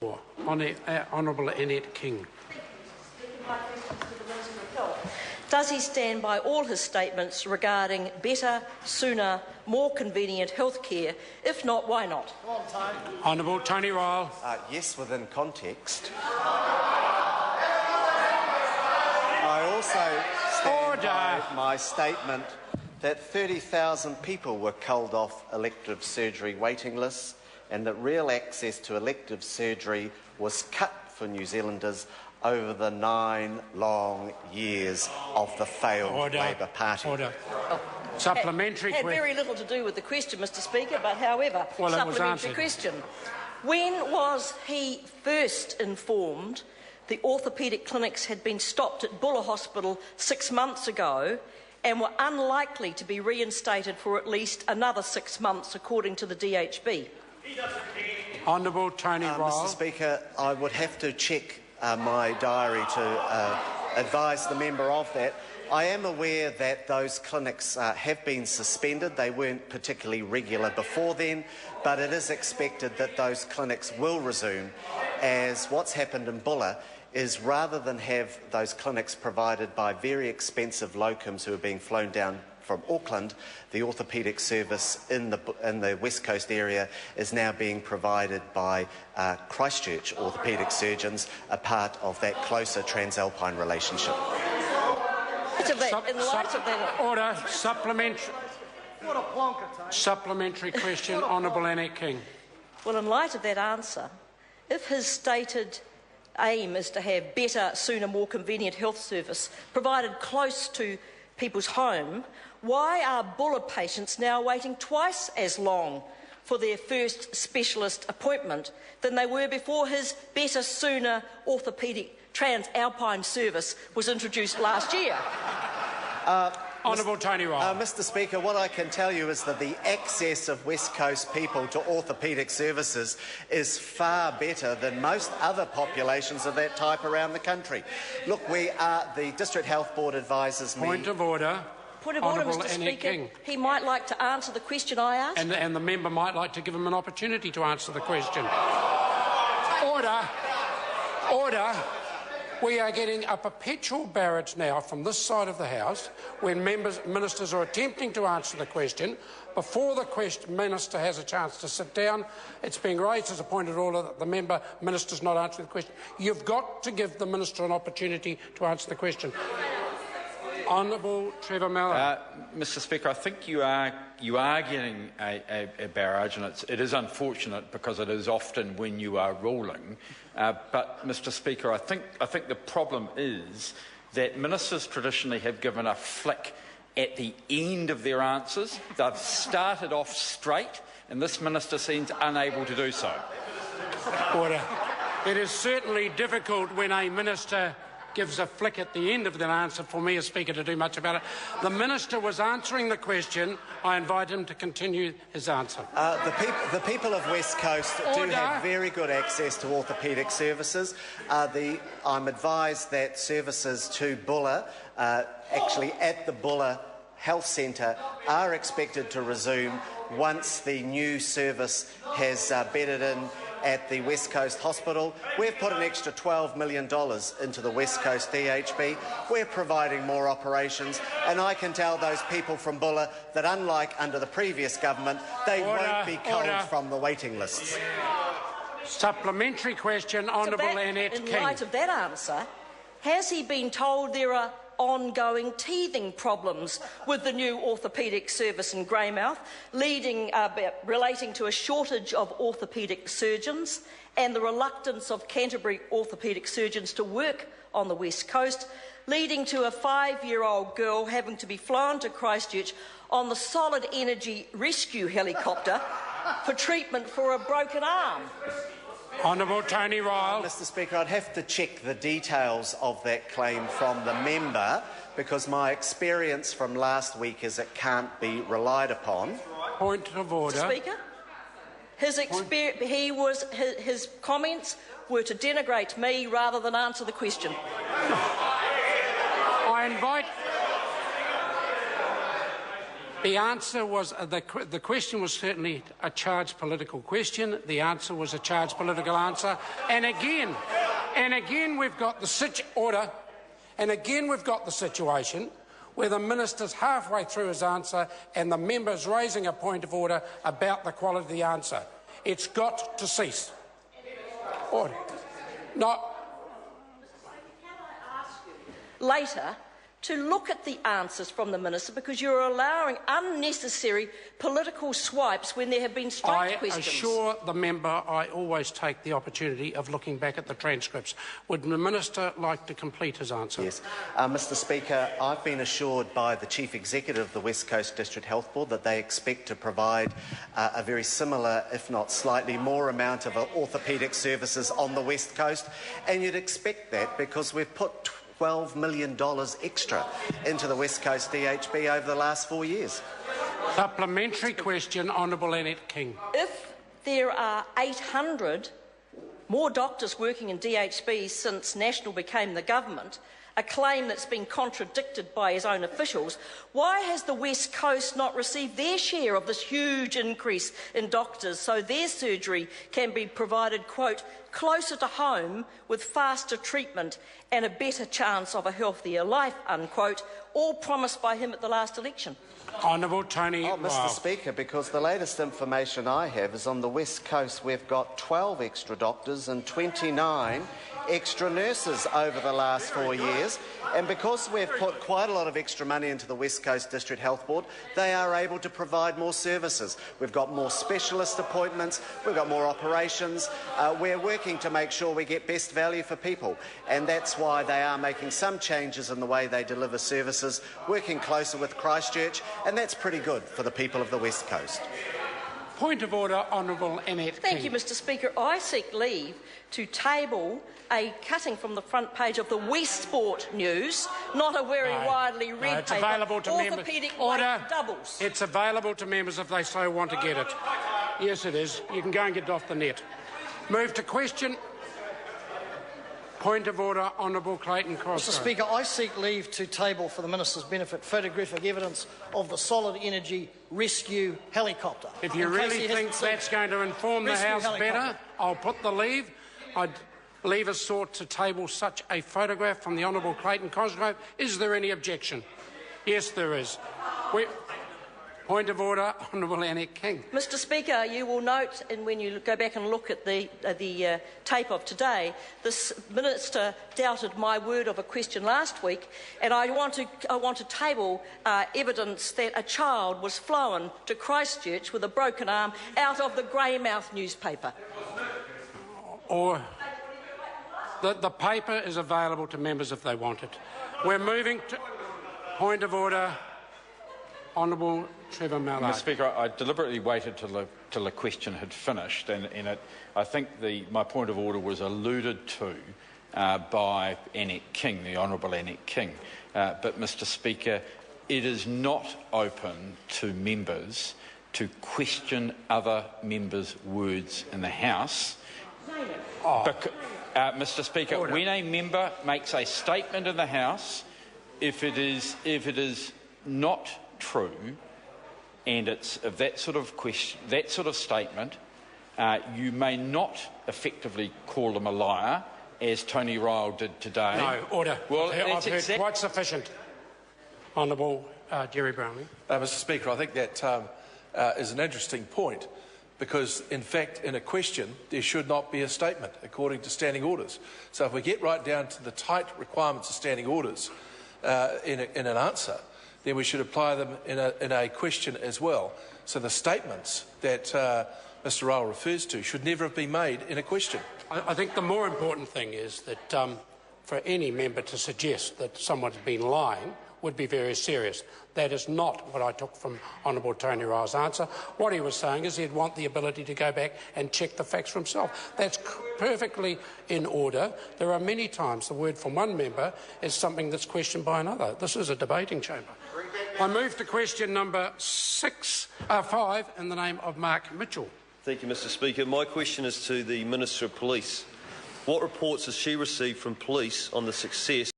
Honourable Annette King. Does he stand by all his statements regarding better, sooner, more convenient health care? If not, why not? Honourable Tony Ryall. Yes, within context. I also stand by my statement that 30,000 people were culled off elective surgery waiting lists and that real access to elective surgery was cut for New Zealanders over the 9 long years of the failed Labour Party. Supplementary question. Had very little to do with the question, Mr Speaker, but however, supplementary question. When was he first informed the orthopaedic clinics had been stopped at Buller Hospital 6 months ago and were unlikely to be reinstated for at least another 6 months, according to the DHB? Honourable Tony Ryall. Mr Speaker, I would have to check my diary to advise the member of that. I am aware that those clinics have been suspended. They weren't particularly regular before then, but it is expected that those clinics will resume, as what's happened in Buller is rather than have those clinics provided by very expensive locums who are being flown down from Auckland, the orthopaedic service in the West Coast area is now being provided by Christchurch orthopaedic surgeons, a part of that closer transalpine relationship. Order. Supplementary question. Honourable Annette King. Well, in light of that answer, if his stated aim is to have better, sooner, more convenient health service provided close to people's home, why are Buller patients now waiting twice as long for their first specialist appointment than they were before his better, sooner orthopaedic transalpine service was introduced last year? Honourable Tony Ryall. Mr Speaker, what I can tell you is that the access of West Coast people to orthopaedic services is far better than most other populations of that type around the country. Look, the District Health Board advises me... Point of order. Point of order, Mr Speaker. He might like to answer the question I asked. And the member might like to give him an opportunity to answer the question. Order. Order. We are getting a perpetual barrage now from this side of the House when ministers are attempting to answer the question. Before the minister has a chance to sit down, it's being raised as a point of order that the minister's not answering the question. You've got to give the minister an opportunity to answer the question. Honourable Trevor Mallard. Mr Speaker, I think you are getting a barrage, and it is unfortunate because it is often when you are ruling. But, Mr Speaker, I think the problem is that ministers traditionally have given a flick at the end of their answers. They've started off straight, and this minister seems unable to do so. Order. It is certainly difficult when a minister gives a flick at the end of the answer for me as Speaker to do much about it. The Minister was answering the question. I invite him to continue his answer. The people of West Coast do have very good access to orthopaedic services. I'm advised that services to Buller, actually at the Buller Health Centre, are expected to resume once the new service has bedded in at the West Coast Hospital. We've put an extra $12 million into the West Coast DHB. We're providing more operations, and I can tell those people from Buller that, unlike under the previous government, they won't be culled from the waiting lists. Supplementary question, Honourable Annette King. In light of that answer, has he been told there are ongoing teething problems with the new orthopaedic service in Greymouth, relating to a shortage of orthopaedic surgeons and the reluctance of Canterbury orthopaedic surgeons to work on the West Coast, leading to a 5-year-old girl having to be flown to Christchurch on the Solid Energy Rescue helicopter for treatment for a broken arm? Honourable Tony Ryall. Mr Speaker, I'd have to check the details of that claim from the member, because my experience from last week is it can't be relied upon. Point of order. Mr Speaker, his comments were to denigrate me rather than answer the question. I invite The answer was the question was certainly a charged political question. The answer was a charged political answer. And again we've got the situation where the minister's halfway through his answer and the member's raising a point of order about the quality of the answer. It's got to cease. Order. No. Later to look at the answers from the minister, because you're allowing unnecessary political swipes when there have been straight questions. I assure the member I always take the opportunity of looking back at the transcripts. Would the minister like to complete his answer? Yes. Mr Speaker, I've been assured by the Chief Executive of the West Coast District Health Board that they expect to provide a very similar, if not slightly more amount of orthopaedic services on the West Coast, and you'd expect that because we've put $12 million extra into the West Coast DHB over the last 4 years. Supplementary question, Honourable Annette King. If there are 800 more doctors working in DHB since National became the government, a claim that's been contradicted by his own officials, why has the West Coast not received their share of this huge increase in doctors so their surgery can be provided, quote, closer to home with faster treatment and a better chance of a healthier life, unquote, all promised by him at the last election? Honourable Tony Ryall. Mr Speaker, because the latest information I have is on the West Coast we've got 12 extra doctors and 29 extra nurses over the last 4 years, and because we've put quite a lot of extra money into the West Coast District Health Board, they are able to provide more services. We've got more specialist appointments, we've got more operations, we're working to make sure we get best value for people, and that's why they are making some changes in the way they deliver services, working closer with Christchurch, and that's pretty good for the people of the West Coast. Point of order, Honourable Annette King. Thank you, Mr Speaker. I seek leave to table a cutting from the front page of the Westport News, not a very widely read it's paper. Available to members. Order. Doubles. It's available to members if they so want to get it. Yes, it is. You can go and get it off the net. Move to question. Point of order, Honourable Clayton Cosgrove. Mr Speaker, I seek leave to table for the Minister's benefit photographic evidence of the Solid Energy Rescue helicopter. If you really think that's going to inform the House better, I'll put the leave. I'd leave us sought to table such a photograph from the Honourable Clayton Cosgrove. Is there any objection? Yes, there is. Point of order, Honourable Annette King. Mr Speaker, you will note, and when you go back and look at the tape of today, this minister doubted my word of a question last week, and I want to table evidence that a child was flown to Christchurch with a broken arm out of the Greymouth newspaper. Or the paper is available to members if they want it. We're moving to point of order, Honourable Trevor Mallard. Mr Speaker, I deliberately waited till the question had finished, and I think my point of order was alluded to by Annette King, the Honourable Annette King. But, Mr Speaker, it is not open to members to question other members' words in the House. Mr Speaker, Order. when a member makes a statement in the House, if it is not true, and it's of that sort of question, that sort of statement, you may not effectively call them a liar, as Tony Ryall did today. No, order. Well, I've heard quite sufficient. Honourable Jerry Brownlee. Mr Speaker, I think that is an interesting point, because, in fact, in a question, there should not be a statement, according to standing orders. So if we get right down to the tight requirements of standing orders in an answer, then we should apply them in a question as well. So the statements that Mr Ryall refers to should never have been made in a question. I think the more important thing is that for any member to suggest that someone's been lying would be very serious. That is not what I took from Honourable Tony Ryall's answer. What he was saying is he'd want the ability to go back and check the facts for himself. That's perfectly in order. There are many times the word from one member is something that's questioned by another. This is a debating chamber. I move to question number 5 in the name of Mark Mitchell. Thank you, Mr Speaker. My question is to the Minister of Police. What reports has she received from police on the success